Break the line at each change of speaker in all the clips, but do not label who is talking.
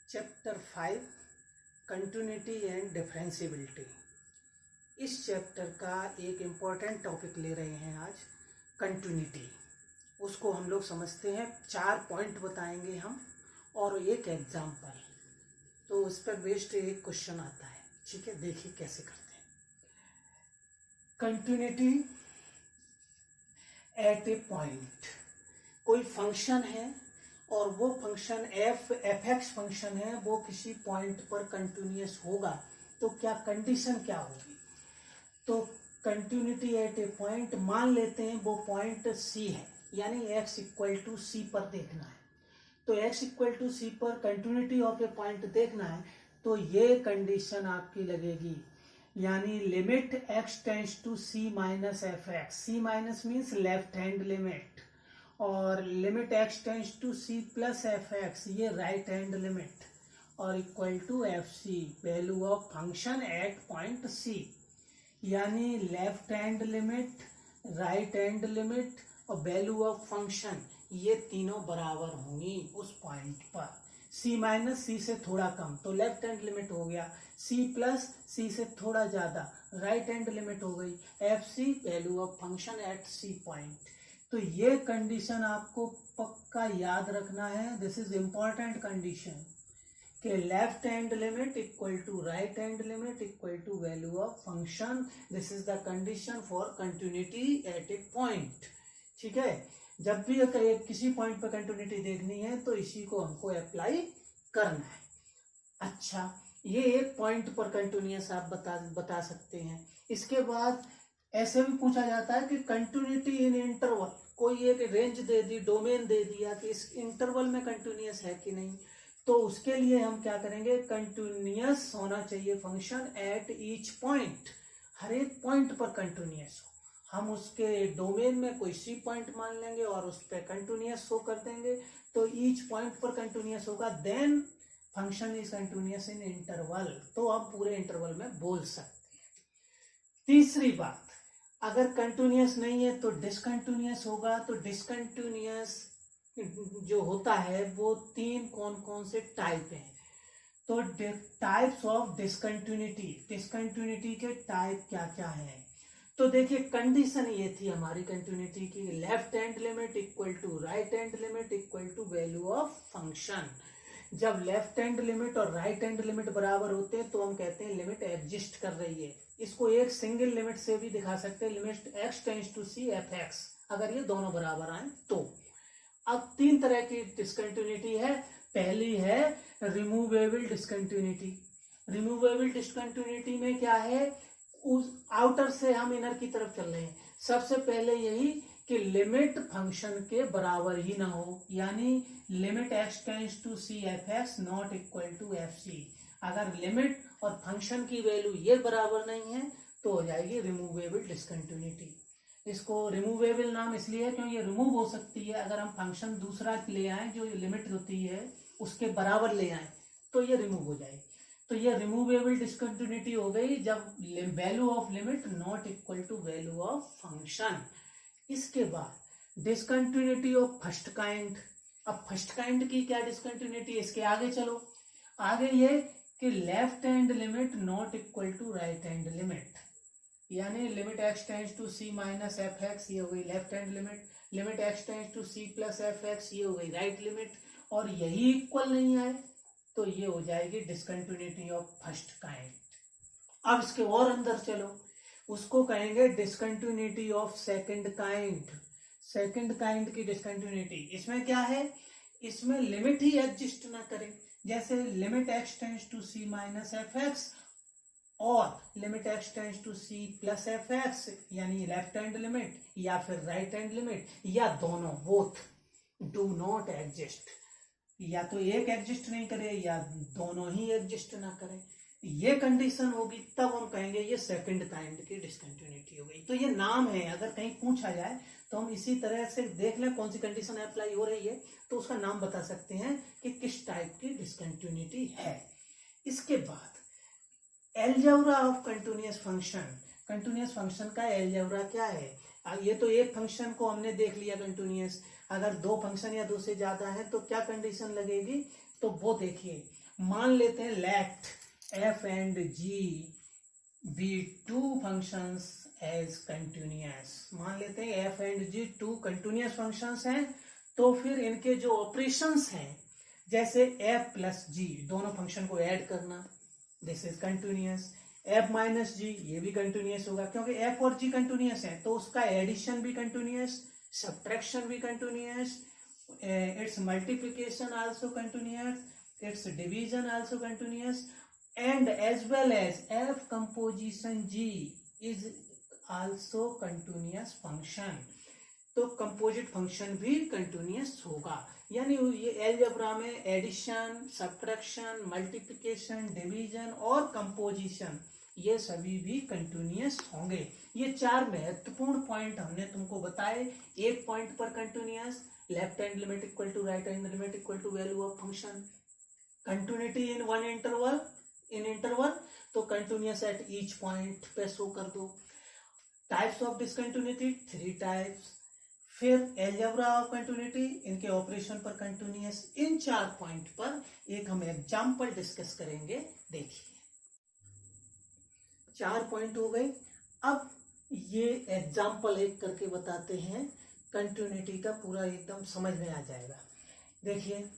Chapter 5 continuity and differentiability. इस chapter का एक इम्पॉर्टेंट टॉपिक ले रहे हैं आज, कंटिन्यूटी। उसको हम लोग समझते हैं, 4 पॉइंट बताएंगे हम और एक एग्जाम्पल। तो उस पर बेस्ड एक क्वेश्चन आता है, ठीक है। देखिए कैसे करते हैं। कंटिन्यूटी एट ए पॉइंट, कोई फंक्शन है और वो फंक्शन एफ एक्स फंक्शन है, वो किसी पॉइंट पर कंटिन्यूअस होगा तो क्या कंडीशन क्या होगी। तो कंटिन्यूटी एट ए पॉइंट मान लेते हैं वो पॉइंट सी है, यानी x इक्वल टू सी पर देखना है। तो x इक्वल टू सी पर कंटिन्यूटी ऑफ ए पॉइंट देखना है तो ये कंडीशन आपकी लगेगी, यानी limit x tends to c minus F x. C minus means left hand limit, और limit x tends to c plus f x, ये राइट हैंड लिमिट, और equal to F C, value of function at point c। यानी left hand limit, right hand limit और value of function, ये तीनों बराबर होंगी उस पॉइंट पर। c माइनस सी से थोड़ा कम तो लेफ्ट हैंड लिमिट हो गया, c प्लस सी से थोड़ा ज्यादा राइट हैंड लिमिट हो गई, F C, value of function at c point. तो ये कंडीशन आपको पक्का याद रखना है, दिस इज इम्पॉर्टेंट कंडीशन, कि left hand limit equal to right hand limit equal to value of function. This is the condition for continuity at a point, ठीक है। जब भी किसी पॉइंट पर कंटिन्यूटी देखनी है तो इसी को हमको अप्लाई करना है। अच्छा, ये एक पॉइंट पर कंटिन्यूअस आप बता सकते हैं। इसके बाद ऐसे भी पूछा जाता है कि कंटिन्यूटी इन इंटरवल, कोई एक रेंज दे दी, डोमेन दे दिया कि इस इंटरवल में कंटिन्यूअस है कि नहीं। तो उसके लिए हम क्या करेंगे, कंटिन्यूअस होना चाहिए फंक्शन एट ईच पॉइंट, हर एक पॉइंट पर कंटिन्यूअस हो। हम उसके डोमेन में कोई सी पॉइंट मान लेंगे और उस पर कंटिन्यूअस शो कर देंगे, तो ईच पॉइंट पर कंटिन्यूअस होगा, then function is continuous in interval. तो आप पूरे इंटरवल में बोल सकते हैं। तीसरी बात, अगर कंटिन्यूअस नहीं है तो डिसकंटिन्यूअस होगा। तो डिसकंटिन्यूअस जो होता है वो तीन कौन कौन से टाइप हैं। तो टाइप्स ऑफ डिसकंटिन्यूटी, डिसकंटिन्यूटी के टाइप क्या क्या हैं। तो देखिए कंडीशन ये थी हमारी कंटिन्यूटी की, left hand limit equal to right hand limit equal to value of function. जब लेफ्ट हैंड लिमिट और राइट हैंड लिमिट बराबर होते हैं तो हम कहते हैं लिमिट एग्जिस्ट कर रही है। इसको एक सिंगल लिमिट से भी दिखा सकते हैं, limit x tends to c F X, अगर ये दोनों बराबर आए तो। अब तीन तरह की डिसकंटिन्यूटी है। पहली है रिमूवेबल डिसकंटिन्यूटी। रिमूवेबल डिसकंटिन्यूटी में क्या है, उस आउटर से हम इनर की तरफ चल रहे हैं। सबसे पहले यही कि लिमिट फंक्शन के बराबर ही ना हो, यानी limit x tends to c F X not equal to F C. अगर लिमिट और फंक्शन की वैल्यू ये बराबर नहीं है तो हो जाएगी रिमूवेबल डिसकंटिन्यूटी। इसको रिमूवेबल नाम इसलिए है क्योंकि ये रिमूव हो सकती है। अगर हम फंक्शन दूसरा ले आए जो लिमिट होती है उसके बराबर ले आए तो ये रिमूव हो जाएगी। तो ये रिमूवेबल डिसकंटिन्यूटी हो गई जब value of limit not equal to value of function. इसके बाद डिसकंटिन्यूटी ऑफ फर्स्ट काइंड। अब फर्स्ट काइंड की क्या डिसकंटिन्यूटी, इसके आगे चलो। आगे ये कि left hand limit not equal to right hand limit, यानी limit x tends to c minus F x, ये हो गई left hand limit. Limit x tends to c plus f x, ये हो गई राइट लिमिट। और यही इक्वल नहीं आए तो ये हो जाएगी डिसकंटिन्यूटी ऑफ फर्स्ट काइंड। अब इसके और अंदर चलो, उसको कहेंगे discontinuity of second kind. Second kind की डिसकंटिन्यूटी, इसमें क्या है, इसमें लिमिट ही एग्जिस्ट ना करे। जैसे limit x tends to c minus F x और limit x tends to c plus f x, यानी लेफ्ट हैंड लिमिट या फिर राइट हैंड लिमिट, या दोनों बोथ डू नॉट एग्जिस्ट। या तो एक एग्जिस्ट नहीं करे या दोनों ही एग्जिस्ट ना करे, ये कंडीशन होगी तब हम कहेंगे ये सेकंड काइंड की डिसकंटिन्यूटी हो गई। तो ये नाम है, अगर कहीं पूछा जाए तो हम इसी तरह से देख लें कौन सी कंडीशन अप्लाई हो रही है तो उसका नाम बता सकते हैं कि किस टाइप की डिसकंटिन्यूटी है। इसके बाद algebra of continuous function. Continuous function का एलजेब्रा क्या है। ये तो एक फंक्शन को हमने देख लिया कंटिन्यूअस, अगर दो फंक्शन या दो से ज्यादा है तो क्या कंडीशन लगेगी, तो वो देखिए। मान लेते हैं let F and G be two functions as continuous, मान लेते हैं F and G two continuous functions हैं, तो फिर इनके जो ऑपरेशंस हैं जैसे एफ प्लस जी, दोनों फंक्शन को ऐड करना, this is continuous. F minus g, ये भी कंटिन्यूअस होगा क्योंकि एफ और जी कंटिन्यूअस है, तो उसका एडिशन भी कंटिन्यूअस, सब्ट्रैक्शन भी continuous, it's multiplication also continuous, it's division also continuous, and as well as f composition g is also continuous function, तो कंपोजिट फंक्शन भी कंटिन्यूअस होगा। यानी ये अलजेब्रा में एडिशन, सब्ट्रैक्शन, मल्टीप्लिकेशन, डिवीजन और composition ये सभी भी कंटिन्यूअस होंगे। ये चार महत्वपूर्ण पॉइंट हमने तुमको बताए। एक पॉइंट पर continuous, left hand limit equal to right hand limit equal to value of function, continuity in one interval, तो कंटिन्यूअस एट ईच पॉइंट पे शो कर दो। टाइप्स ऑफ डिसकंटिन्यूटी 3 टाइप्स, फिर अलजेब्रा ऑफ कंटिन्यूटी, इनके operation पर continuous. इन 4 point पर एक हम एग्जांपल डिस्कस करेंगे। देखिए 4 पॉइंट हो गए। अब ये एग्जांपल एक करके बताते हैं, कंटिन्यूटी का पूरा एकदम समझ में आ जाएगा। देखिए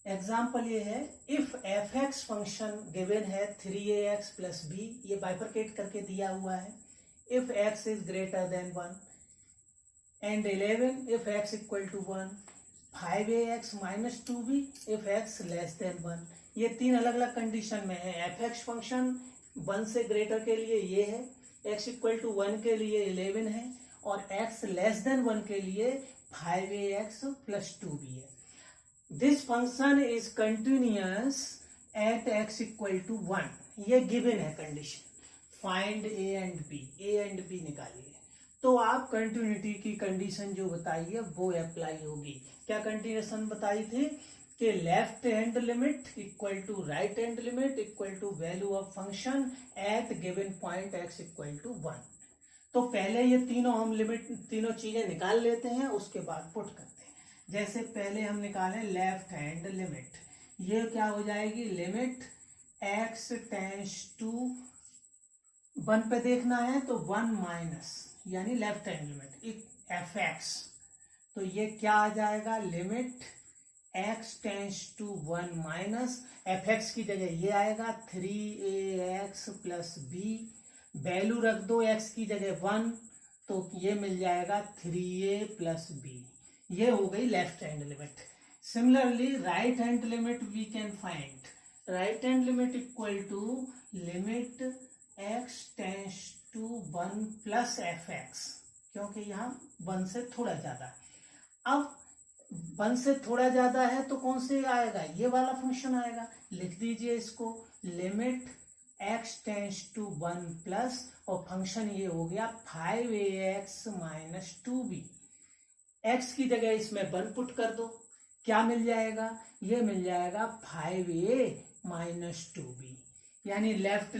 एग्जाम्पल ये है, if F x function given है 3ax प्लस बी, ये बाइफरकेट करके दिया हुआ है, if x is greater than 1 and 11 if x equal to 1, 5ax minus 2b if x less than 1। ये 3 अलग अलग कंडीशन में है। एफ एक्स फंक्शन 1 से ग्रेटर के लिए ये है, x इक्वल टू 1 के लिए 11 है और x लेस देन 1 के लिए 5ax प्लस 2b है। This function is continuous at x equal to 1, ये गिवन है condition. Find a and b निकालिए। तो आप कंटिन्यूटी की कंडीशन जो बताई है वो अप्लाई होगी। क्या कंडीशन बताई थी कि left hand limit equal to right hand limit equal to value of function at given point x equal to 1। तो पहले ये तीनों चीजें निकाल लेते हैं, उसके बाद पुट करते हैं। जैसे पहले हम निकालें लेफ्ट हैंड लिमिट, ये क्या हो जाएगी, लिमिट x टेंस टू 1 पे देखना है तो 1 माइनस, यानी left hand limit F X, तो ये क्या आ जाएगा, limit x tends to 1 minus F X की जगह ये आएगा 3ax प्लस बी, वैल्यू रख दो x की जगह 1, तो ये मिल जाएगा 3a प्लस बी। ये हो गई left hand limit. Similarly right hand limit we can find, right hand limit equal to limit x tends to 1 plus f x, क्योंकि यहाँ 1 से थोड़ा ज्यादा। अब 1 से थोड़ा ज्यादा है तो कौन से आएगा, ये वाला फंक्शन आएगा। लिख दीजिए इसको, limit x tends to 1 plus और फंक्शन ये हो गया 5ax माइनस 2b। x की जगह इसमें 1 पुट कर दो, क्या मिल जाएगा, ये मिल जाएगा 5a माइनस 2b। यानी लेफ्ट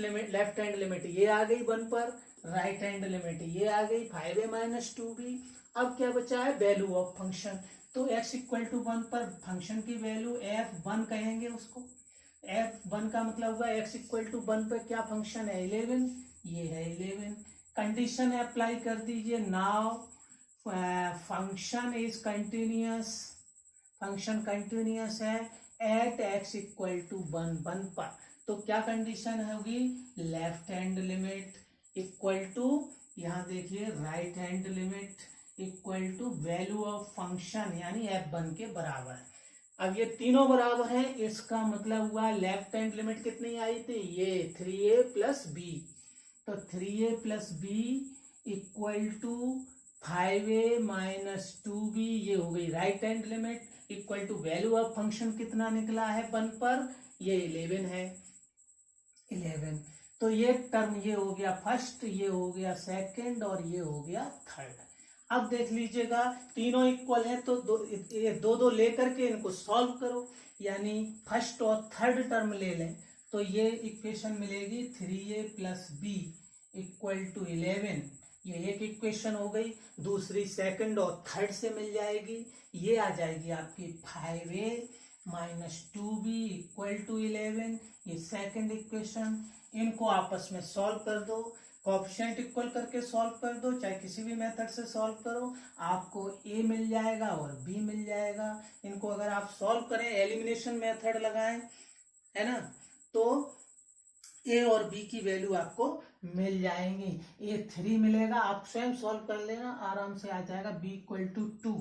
हैंड लिमिट ये आ गई 1 पर, राइट हैंड लिमिट ये आ गई 5a माइनस 2b। अब क्या बचा है, वैल्यू ऑफ फंक्शन। तो x इक्वल टू 1 पर फंक्शन की वैल्यू f1 कहेंगे उसको। f1 का मतलब हुआ x इक्वल टू 1 पर क्या फंक्शन है, 11, ये है 11। कंडीशन अप्लाई कर दीजिए। Now function is continuous, function continuous है एट x इक्वल टू 1 पर। तो क्या कंडीशन होगी, left hand limit equal to, यहाँ देखिए right hand limit equal to value of function, यानी f1 के बराबर। अब ये तीनों बराबर हैं, इसका मतलब हुआ लेफ्ट हैंड लिमिट कितनी आई थी, ये 3a प्लस बी, तो 3a plus b equal to 5a minus 2b, ये हो गई right hand limit equal to value of function कितना निकला है 1 पर, ये 11 है, 11। तो ये टर्म ये हो गया फर्स्ट, ये हो गया सेकंड और ये हो गया थर्ड। अब देख लीजिएगा तीनों इक्वल है तो दो लेकर के इनको सॉल्व करो, यानी फर्स्ट और थर्ड टर्म ले लें तो ये इक्वेशन मिलेगी 3a plus b equal to 11। ये एक इक्वेशन हो गई। दूसरी सेकंड और थर्ड से मिल जाएगी, ये आ जाएगी आपकी 5a -2b = 11, ये सेकंड इक्वेशन। इनको आपस में सॉल्व कर दो, कोएफिशिएंट इक्वल करके सॉल्व कर दो, चाहे किसी भी मेथड से सॉल्व करो, आपको a मिल जाएगा और b मिल जाएगा। इनको अगर आप सॉल्व करें, एलिमिनेशन मेथड लगाएं, है ना, तो a और b की वैल्यू आपको मिल जाएंगी। a 3 मिलेगा, आप स्वयं सॉल्व कर लेना, आराम से आ जाएगा b = 2,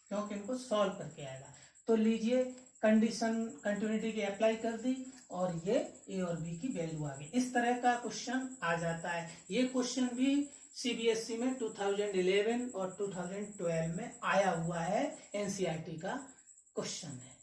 क्योंकि इनको सॉल्व करके आएगा। तो लीजिए कंडीशन कंटिन्यूटी की अप्लाई कर दी और ये a और b की वैल्यू आ गई। इस तरह का क्वेश्चन आ जाता है। ये क्वेश्चन भी सीबीएसई में 2011 और 2012 में आया हुआ है, एनसीईआरटी का क्वेश्चन है।